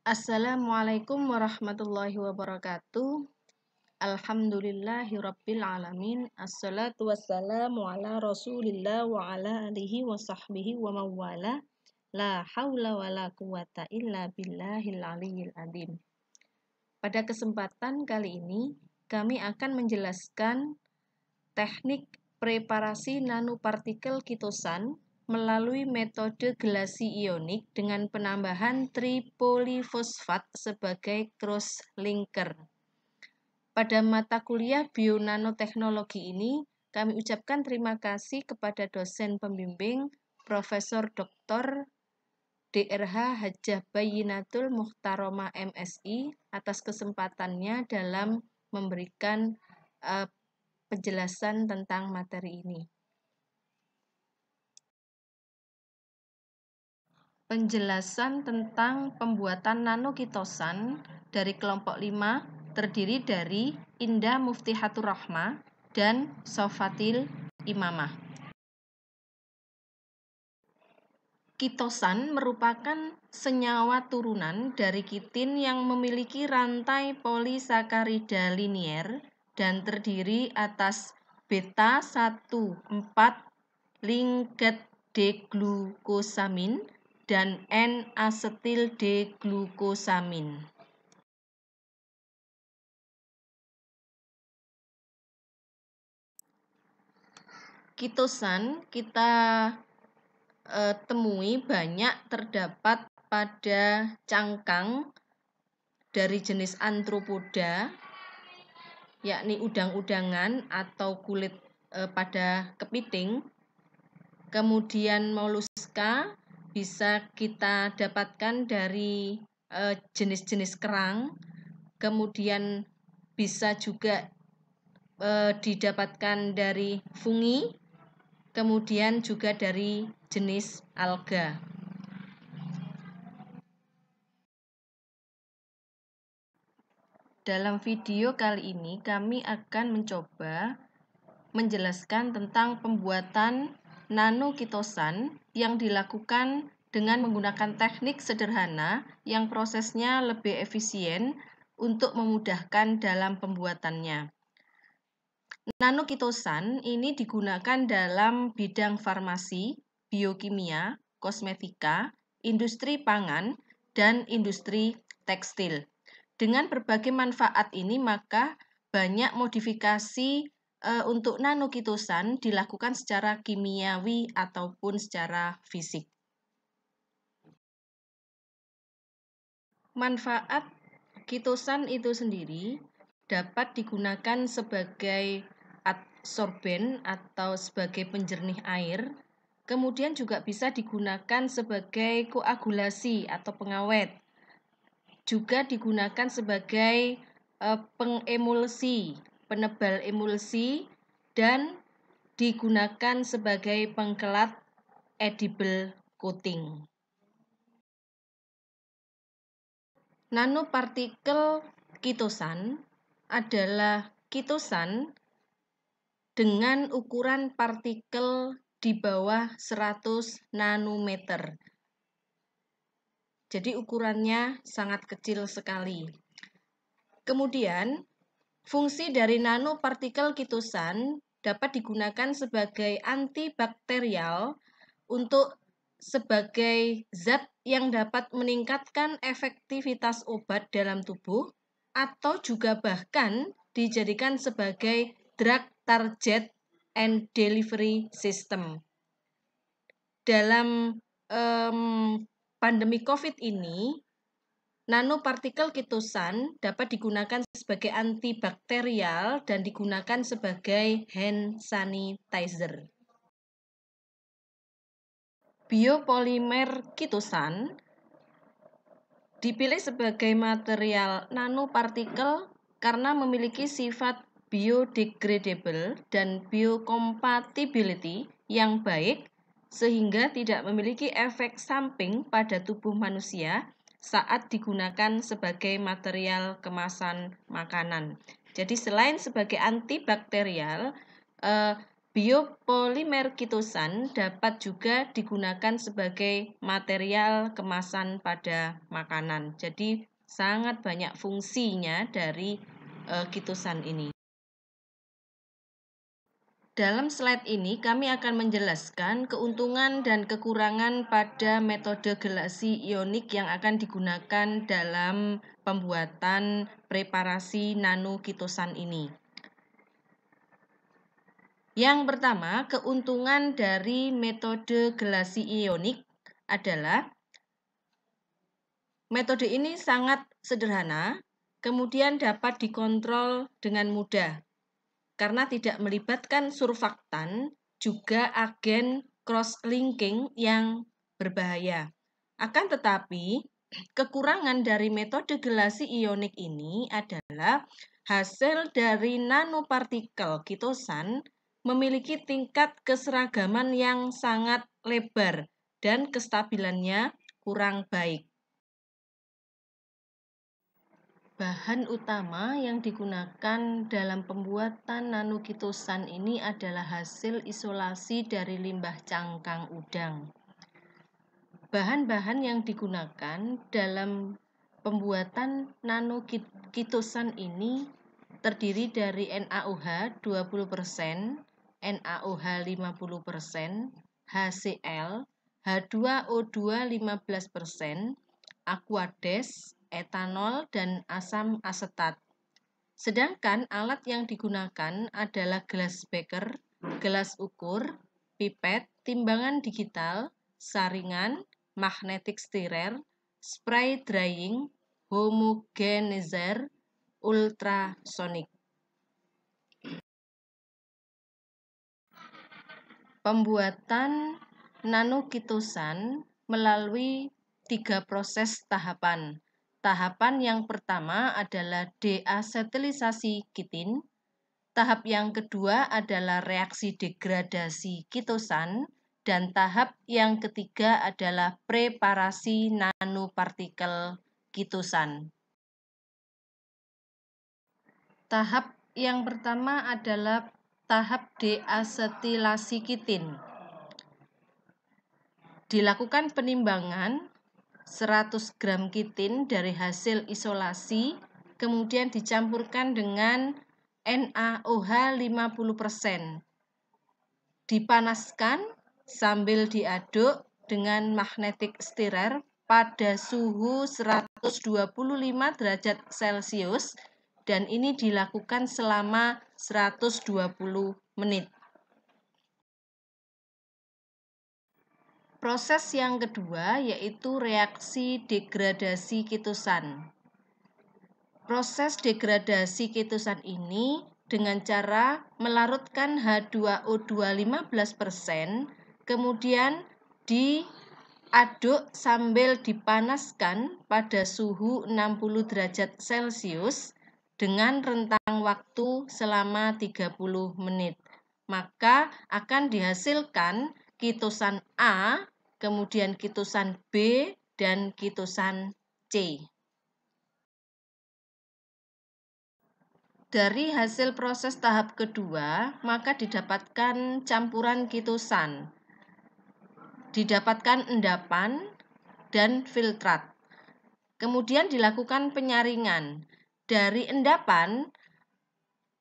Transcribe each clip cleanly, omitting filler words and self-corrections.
Assalamualaikum warahmatullahi wabarakatuh. Alhamdulillahirabbil alamin. Assalatu wassalamu ala Rasulillah wa ala alihi wa sahbihi wa mawala. La haula wa la quwata illa billahil aliyyil azim. Pada kesempatan kali ini, kami akan menjelaskan teknik preparasi nanopartikel kitosan melalui metode gelasi ionik dengan penambahan tripolifosfat sebagai cross-linker. Pada mata kuliah bionanoteknologi ini, kami ucapkan terima kasih kepada dosen pembimbing Profesor Dr. Drh. Hajjah Bayyinatul Muhtaromah MSI atas kesempatannya dalam memberikan penjelasan tentang materi ini. Penjelasan tentang pembuatan nanokitosan dari kelompok 5 terdiri dari Indah Muftihatur Rahmah dan Sofatil Imamah. Kitosan merupakan senyawa turunan dari kitin yang memiliki rantai polisakarida linier dan terdiri atas beta 1,4 D-glukosamin dan N-asetil D-glukosamin. Kitosan kita temui banyak terdapat pada cangkang dari jenis Arthropoda, yakni udang-udangan atau kulit pada kepiting. Kemudian moluska bisa kita dapatkan dari jenis-jenis kerang, kemudian bisa juga didapatkan dari fungi, kemudian juga dari jenis alga. Dalam video kali ini kami akan mencoba menjelaskan tentang pembuatan nanokitosan yang dilakukan dengan menggunakan teknik sederhana yang prosesnya lebih efisien untuk memudahkan dalam pembuatannya. Nanokitosan ini digunakan dalam bidang farmasi, biokimia, kosmetika, industri pangan, dan industri tekstil. Dengan berbagai manfaat ini, maka banyak modifikasi untuk nanokitosan dilakukan secara kimiawi ataupun secara fisik. Manfaat kitosan itu sendiri dapat digunakan sebagai adsorben atau sebagai penjernih air, kemudian juga bisa digunakan sebagai koagulasi atau pengawet, juga digunakan sebagai pengemulsi, penebal emulsi, dan digunakan sebagai pengkelat edible coating. Nanopartikel kitosan adalah kitosan dengan ukuran partikel di bawah 100 nanometer. Jadi ukurannya sangat kecil sekali. Kemudian, fungsi dari nanopartikel kitosan dapat digunakan sebagai antibakterial untuk sebagai zat yang dapat meningkatkan efektivitas obat dalam tubuh atau juga bahkan dijadikan sebagai drug target and delivery system. Dalam pandemi COVID ini, nanopartikel kitosan dapat digunakan sebagai antibakterial dan digunakan sebagai hand sanitizer. Biopolimer kitosan dipilih sebagai material nanopartikel karena memiliki sifat biodegradable dan biocompatibility yang baik sehingga tidak memiliki efek samping pada tubuh manusia saat digunakan sebagai material kemasan makanan. Jadi selain sebagai antibakterial, Biopolimer kitosan dapat juga digunakan sebagai material kemasan pada makanan. Jadi sangat banyak fungsinya dari kitosan ini. Dalam slide ini kami akan menjelaskan keuntungan dan kekurangan pada metode gelasi ionik yang akan digunakan dalam pembuatan preparasi nanokitosan ini. Yang pertama, keuntungan dari metode gelasi ionik adalah metode ini sangat sederhana, kemudian dapat dikontrol dengan mudah karena tidak melibatkan surfaktan, juga agen cross-linking yang berbahaya. Akan tetapi, kekurangan dari metode gelasi ionik ini adalah hasil dari nanopartikel kitosan memiliki tingkat keseragaman yang sangat lebar dan kestabilannya kurang baik. Bahan utama yang digunakan dalam pembuatan nanokitosan ini adalah hasil isolasi dari limbah cangkang udang. Bahan-bahan yang digunakan dalam pembuatan nanokitosan ini terdiri dari NaOH 20%, NaOH 50%, HCl, H2O2 15%, aquades, etanol, dan asam asetat. Sedangkan alat yang digunakan adalah gelas beker, gelas ukur, pipet, timbangan digital, saringan, magnetic stirrer, spray drying, homogenizer, ultrasonik. Pembuatan nanokitosan melalui 3 proses tahapan. Tahapan yang pertama adalah deasetylisasi kitin. Tahap yang kedua adalah reaksi degradasi kitosan. Dan tahap yang ketiga adalah preparasi nanopartikel kitosan. Tahap yang pertama adalah tahap deasetylasi kitin. Dilakukan penimbangan 100 gram kitin dari hasil isolasi, kemudian dicampurkan dengan NaOH 50%. Dipanaskan sambil diaduk dengan magnetic stirrer pada suhu 125 derajat Celcius dan ini dilakukan selama 120 menit. Proses yang kedua yaitu reaksi degradasi kitosan. Proses degradasi kitosan ini dengan cara melarutkan H2O2 15%, kemudian diaduk sambil dipanaskan pada suhu 60 derajat Celcius dengan rentang waktu selama 30 menit. Maka akan dihasilkan kitosan A, kemudian kitosan B, dan kitosan C. Dari hasil proses tahap kedua, maka didapatkan campuran kitosan. Didapatkan endapan dan filtrat. Kemudian dilakukan penyaringan. Dari endapan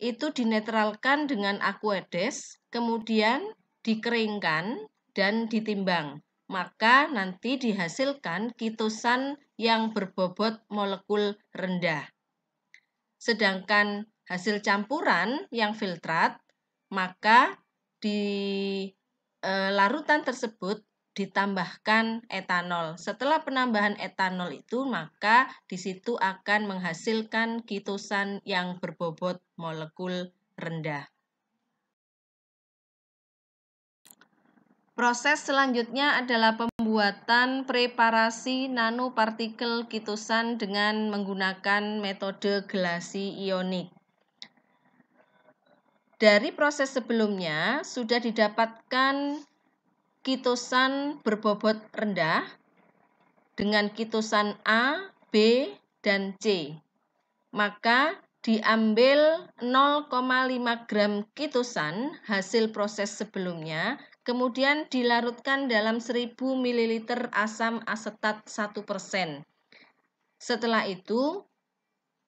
itu dinetralkan dengan aqueous, kemudian dikeringkan dan ditimbang. Maka nanti dihasilkan kitosan yang berbobot molekul rendah. Sedangkan hasil campuran yang filtrat, maka di larutan tersebut ditambahkan etanol. Setelah penambahan etanol itu, maka di situ akan menghasilkan kitosan yang berbobot molekul rendah. Proses selanjutnya adalah pembuatan preparasi nanopartikel kitosan dengan menggunakan metode gelasi ionik. Dari proses sebelumnya sudah didapatkan kitosan berbobot rendah dengan kitosan A, B, dan C. Maka diambil 0,5 gram kitosan hasil proses sebelumnya, kemudian dilarutkan dalam 1000 ml asam asetat 1%. Setelah itu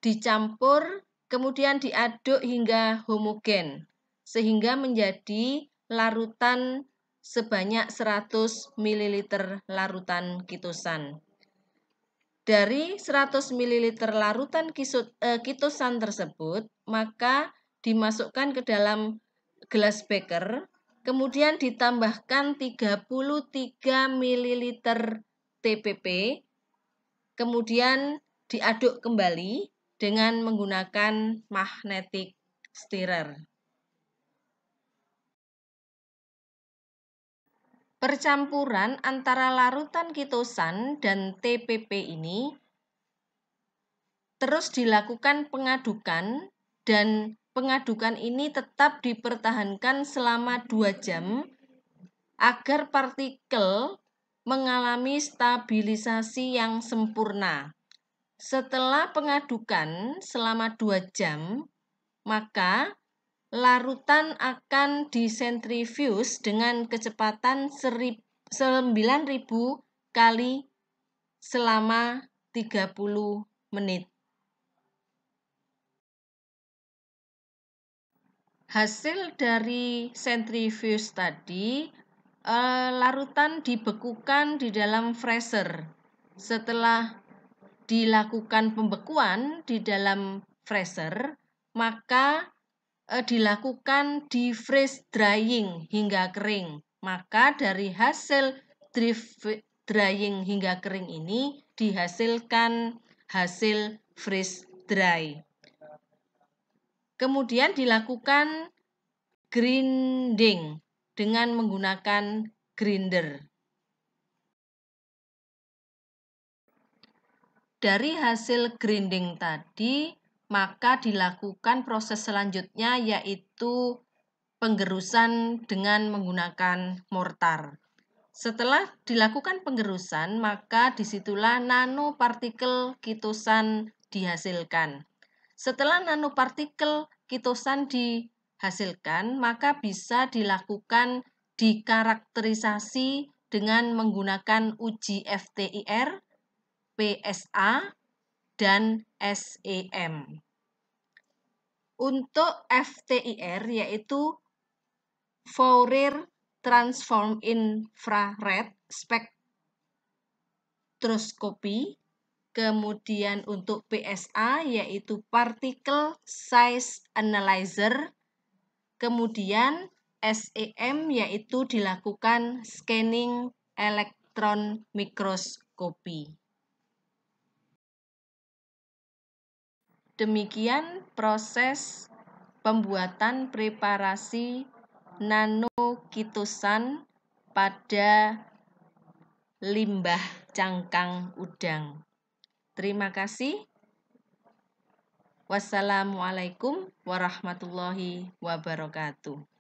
dicampur, kemudian diaduk hingga homogen, sehingga menjadi larutan sebanyak 100 ml larutan kitosan. Dari 100 ml larutan kitosan tersebut, maka dimasukkan ke dalam gelas beker, kemudian ditambahkan 33 ml TPP, kemudian diaduk kembali dengan menggunakan magnetic stirrer. Percampuran antara larutan kitosan dan TPP ini terus dilakukan pengadukan, dan pengadukan ini tetap dipertahankan selama 2 jam agar partikel mengalami stabilisasi yang sempurna. Setelah pengadukan selama 2 jam, maka larutan akan disentrifuse dengan kecepatan 9.000 kali selama 30 menit. Hasil dari sentrifuge tadi, larutan dibekukan di dalam freezer. Setelah dilakukan pembekuan di dalam freezer, maka dilakukan di-freeze drying hingga kering. Maka dari hasil drying hingga kering ini dihasilkan hasil freeze dry. Kemudian dilakukan grinding dengan menggunakan grinder. Dari hasil grinding tadi, maka dilakukan proses selanjutnya, yaitu penggerusan dengan menggunakan mortar. Setelah dilakukan penggerusan, maka disitulah nanopartikel kitosan dihasilkan. Setelah nanopartikel kitosan dihasilkan, maka bisa dilakukan dikarakterisasi dengan menggunakan uji FTIR, PSA, dan SEM. Untuk FTIR yaitu Fourier Transform Infrared Spectroscopy. Kemudian untuk PSA yaitu Particle Size Analyzer. Kemudian SEM yaitu dilakukan scanning elektron mikroskopi. Demikian proses pembuatan preparasi nanokitosan pada limbah cangkang udang. Terima kasih. Wassalamualaikum warahmatullahi wabarakatuh.